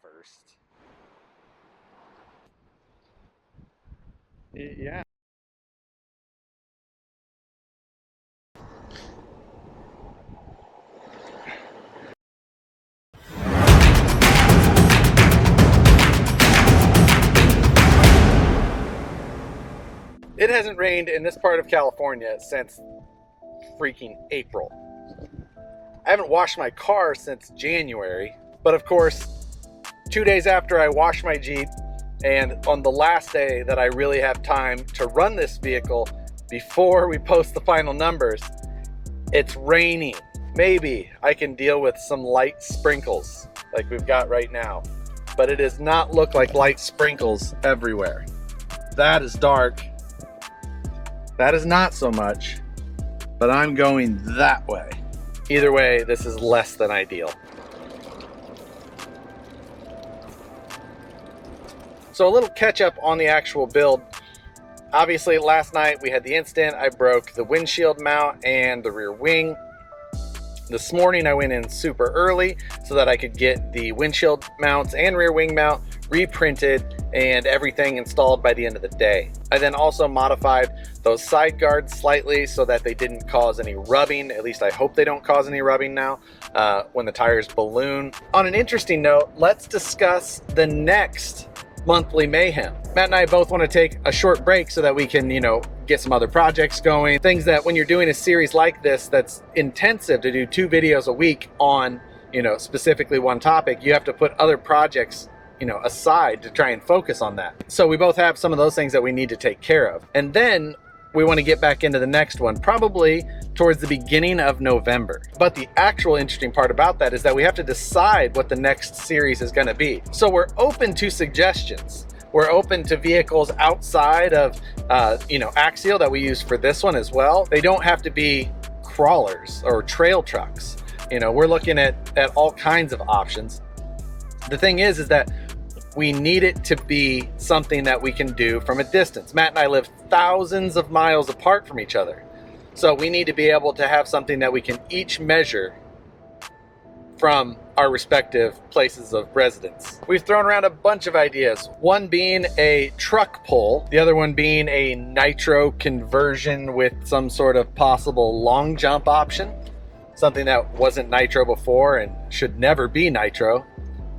first. Yeah. It hasn't rained in this part of California since freaking April. I haven't washed my car since January, but of course, 2 days after I washed my Jeep, and on the last day that I really have time to run this vehicle before we post the final numbers, it's raining. Maybe I can deal with some light sprinkles like we've got right now, but it does not look like light sprinkles everywhere. That is dark. That is not so much, but I'm going that way. Either way, this is less than ideal. So a little catch up on the actual build. Obviously last night we had the incident. I broke the windshield mount and the rear wing. This morning I went in super early so that I could get the windshield mounts and rear wing mount reprinted and everything installed by the end of the day. I then also modified those side guards slightly so that they didn't cause any rubbing. At least I hope they don't cause any rubbing now when the tires balloon. On an interesting note, let's discuss the next monthly mayhem. Matt and I both want to take a short break so that we can, get some other projects going. Things that when you're doing a series like this that's intensive to do 2 videos a week on, specifically one topic, you have to put other projects aside to try and focus on that. So we both have some of those things that we need to take care of. And then we want to get back into the next one, probably towards the beginning of November. But the actual interesting part about that is that we have to decide what the next series is going to be. So we're open to suggestions. We're open to vehicles outside of, Axial that we use for this one as well. They don't have to be crawlers or trail trucks. We're looking at all kinds of options. The thing is that we need it to be something that we can do from a distance. Matt and I live thousands of miles apart from each other. So we need to be able to have something that we can each measure from our respective places of residence. We've thrown around a bunch of ideas. One being a truck pull, the other one being a nitro conversion with some sort of possible long jump option. Something that wasn't nitro before and should never be nitro,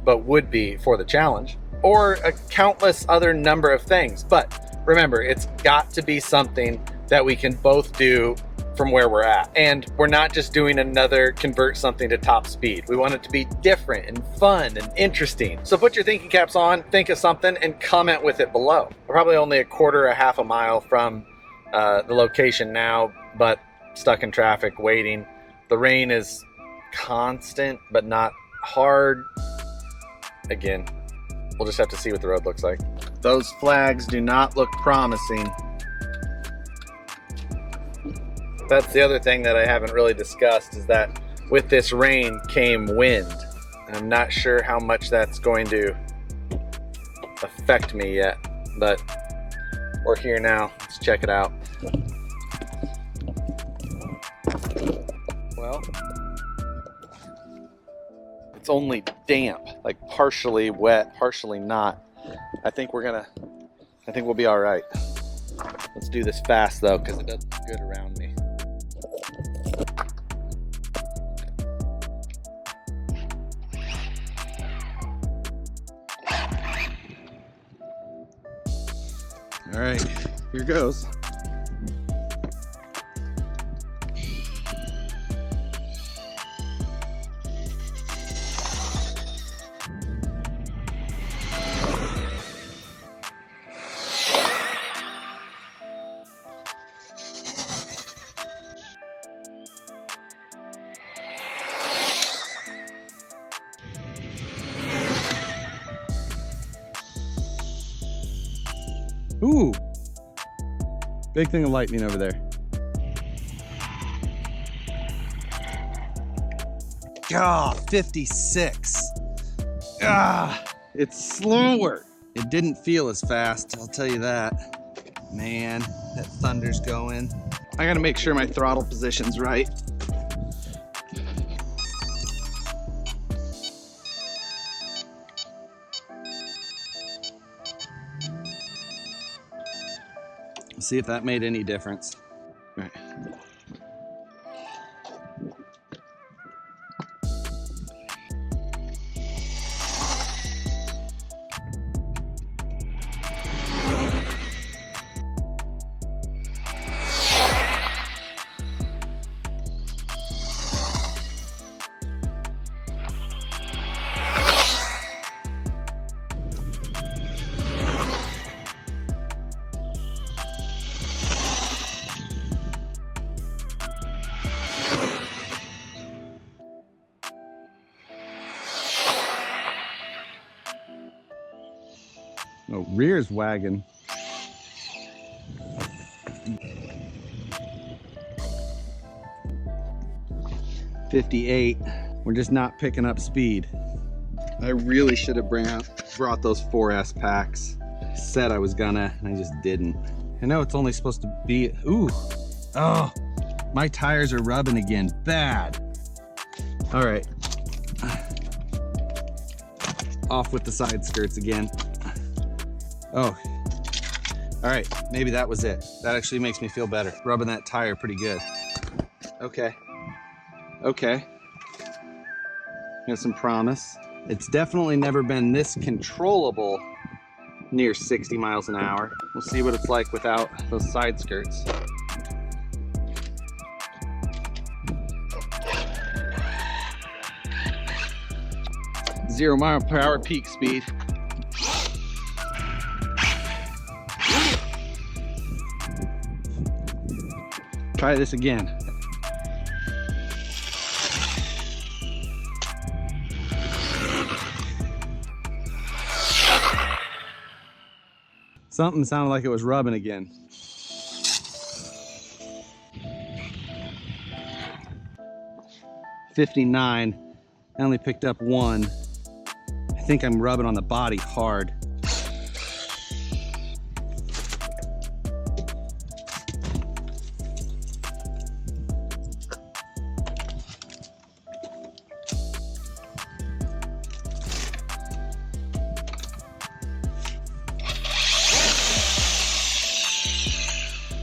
but would be for the challenge, or a countless other number of things. But remember, it's got to be something that we can both do from where we're at. And we're not just doing another convert something to top speed. We want it to be different and fun and interesting. So put your thinking caps on, think of something, and comment with it below. We're probably only a quarter or half a mile from the location now, but stuck in traffic waiting. The rain is constant, but not hard. Again, we'll just have to see what the road looks like. Those flags do not look promising. That's the other thing that I haven't really discussed, is that with this rain came wind. And I'm not sure how much that's going to affect me yet, but we're here now. Let's check it out. Well, it's only damp, like partially wet, partially not. I think we'll be all right. Let's do this fast though, because it doesn't look good around me. All right, here goes. Ooh, big thing of lightning over there. Ah, 56. Ah, it's slower. It didn't feel as fast, I'll tell you that. Man, that thunder's going. I gotta make sure my throttle position's right. See if that made any difference. All right. Oh, rear's wagging. $58. We're just not picking up speed. I really should have brought those 4S packs. I said I was gonna, and I just didn't. I know it's only supposed to be, ooh. Oh, my tires are rubbing again, bad. All right. Off with the side skirts again. Oh, all right, maybe that was it. That actually makes me feel better. Rubbing that tire pretty good. Okay, okay. Got some promise. It's definitely never been this controllable near 60 miles an hour. We'll see what it's like without those side skirts. Zero mile per hour peak speed. Try this again. Something sounded like it was rubbing again. $59. I only picked up 1. I think I'm rubbing on the body hard.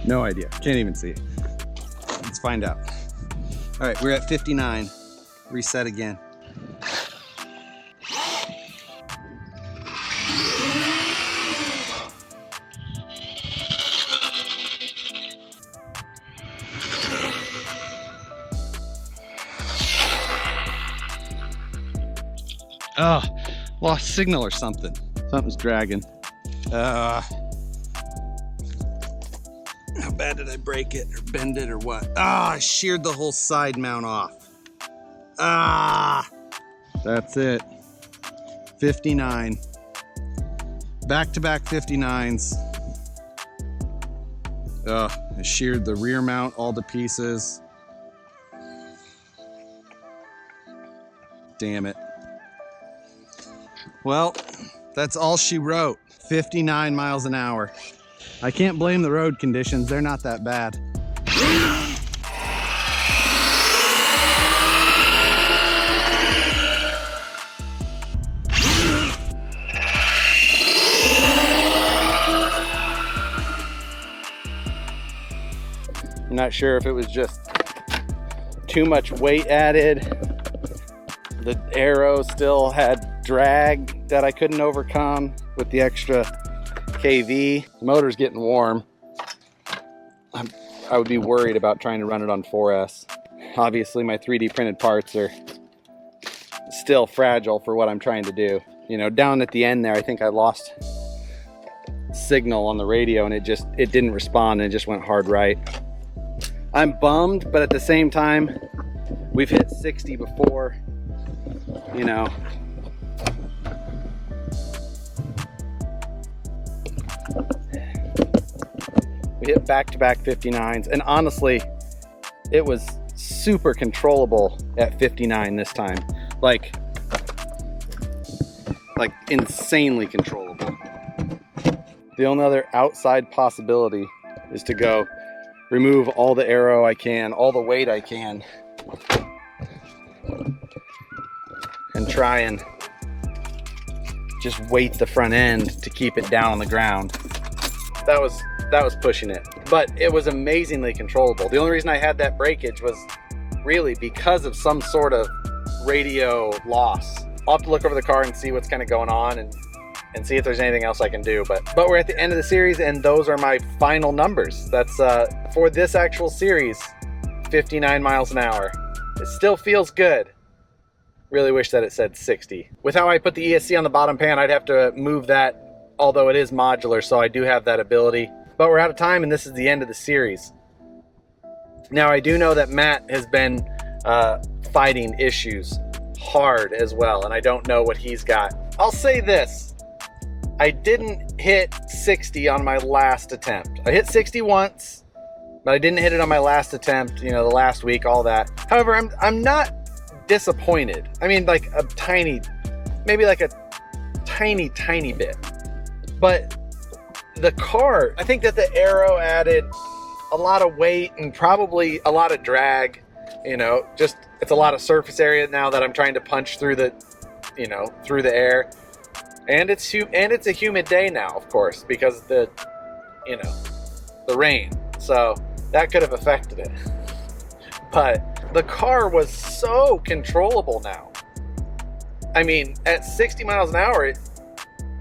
No idea, can't even see it. Let's find out. All right, we're at 59. Reset again. Oh, lost signal or something. Something's dragging. How bad did I break it or bend it or what? Ah, I sheared the whole side mount off. Ah, that's it. 59. Back-to-back 59s. I sheared the rear mount all to pieces. Damn it. Well, that's all she wrote. 59 miles an hour. I can't blame the road conditions, they're not that bad. I'm not sure if it was just too much weight added. The arrow still had drag that I couldn't overcome with the extra KV. The motor's getting warm. I would be worried about trying to run it on 4S. Obviously my 3D printed parts are still fragile for what I'm trying to do. You know, down at the end there, I think I lost signal on the radio and it didn't respond and it just went hard right. I'm bummed, but at the same time, we've hit 60 before, you know. We hit back-to-back 59s, and honestly, it was super controllable at 59 this time. Like insanely controllable. The only other outside possibility is to go remove all the aero I can, all the weight I can, and try and just weight the front end to keep it down on the ground. that was pushing it. But it was amazingly controllable. The only reason I had that breakage was really because of some sort of radio loss. I'll have to look over the car and see what's kind of going on and see if there's anything else I can do. But we're at the end of the series, and those are my final numbers. That's for this actual series, 59 miles an hour. It still feels good. Really wish that it said 60. With how I put the ESC on the bottom pan, I'd have to move that, although it is modular, so I do have that ability. But we're out of time, and this is the end of the series. Now, I do know that Matt has been fighting issues hard as well, and I don't know what he's got. I'll say this. I didn't hit 60 on my last attempt. I hit 60 once, but I didn't hit it on my last attempt, you know, the last week, all that. However, I'm not disappointed. I mean, like a tiny, maybe like a tiny bit. But the car, I think that the Aero added a lot of weight and probably a lot of drag, you know, just it's a lot of surface area now that I'm trying to punch through the, you know, through the air. And it's a humid day now, of course, because of the, you know, the rain. So that could have affected it. But the car was so controllable now. I mean, at 60 miles an hour,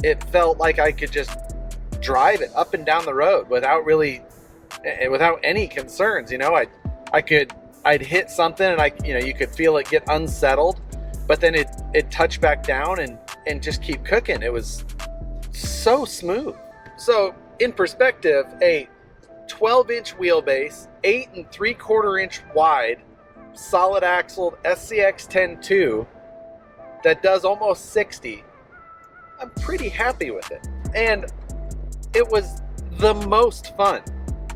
it felt like I could just drive it up and down the road without any concerns. You know, I'd hit something and you could feel it get unsettled, but then it touched back down and just keep cooking. It was so smooth. So in perspective, a 12-inch wheelbase, 8 3/4 inch wide, solid axle SCX10-ii that does almost 60. I'm pretty happy with it. And it was the most fun.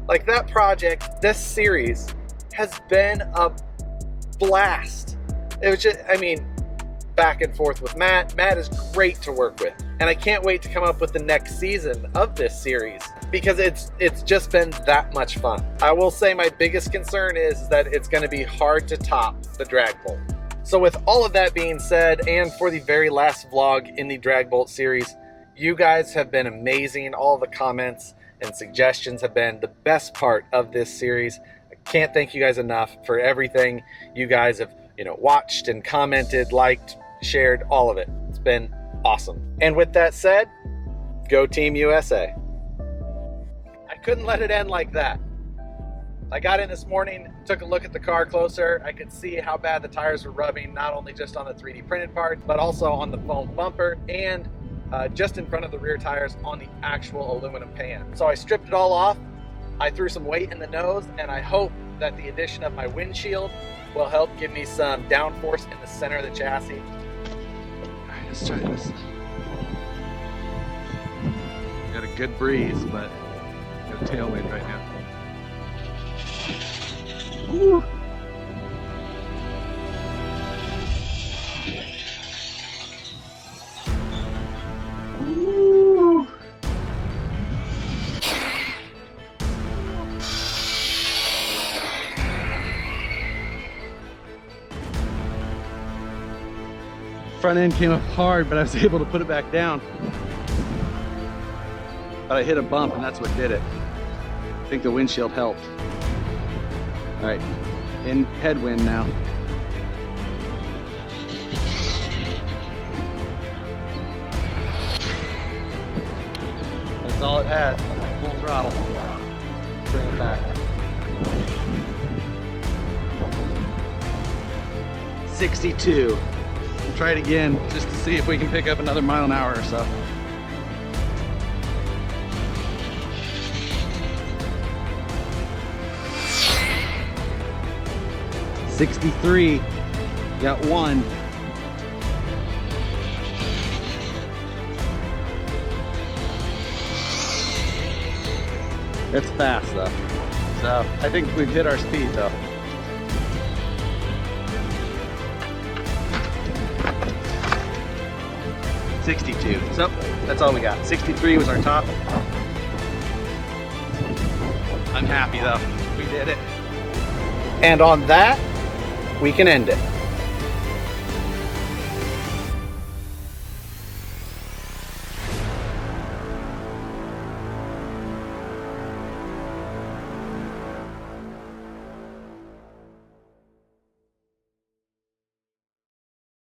Like that project, this series has been a blast. It was just, I mean, back and forth with Matt. Matt is great to work with. And I can't wait to come up with the next season of this series because it's just been that much fun. I will say my biggest concern is that it's going to be hard to top the Dragbolt. So with all of that being said, and for the very last vlog in the Dragbolt series, you guys have been amazing. All the comments and suggestions have been the best part of this series. I can't thank you guys enough for everything you guys have, you know, watched and commented, liked, shared, all of it. It's been awesome. And with that said, go Team USA. I couldn't let it end like that. I got in this morning, took a look at the car closer. I could see how bad the tires were rubbing, not only just on the 3D printed part, but also on the foam bumper and just in front of the rear tires on the actual aluminum pan. So I stripped it all off. I threw some weight in the nose, and I hope that the addition of my windshield will help give me some downforce in the center of the chassis. Alright, let's try this. Got a good breeze, but got a tailwind right now. Woo. Woo. Front end came up hard, but I was able to put it back down. But I hit a bump, and that's what did it. I think the windshield helped. All right, in headwind now. That's all it had, full throttle. Bring it back. 62. We'll try it again just to see if we can pick up another mile an hour or so. $63, got one. It's fast though. So I think we've hit our speed though. $62. So that's all we got. 63 was our top. I'm happy though. We did it. And on that, we can end it.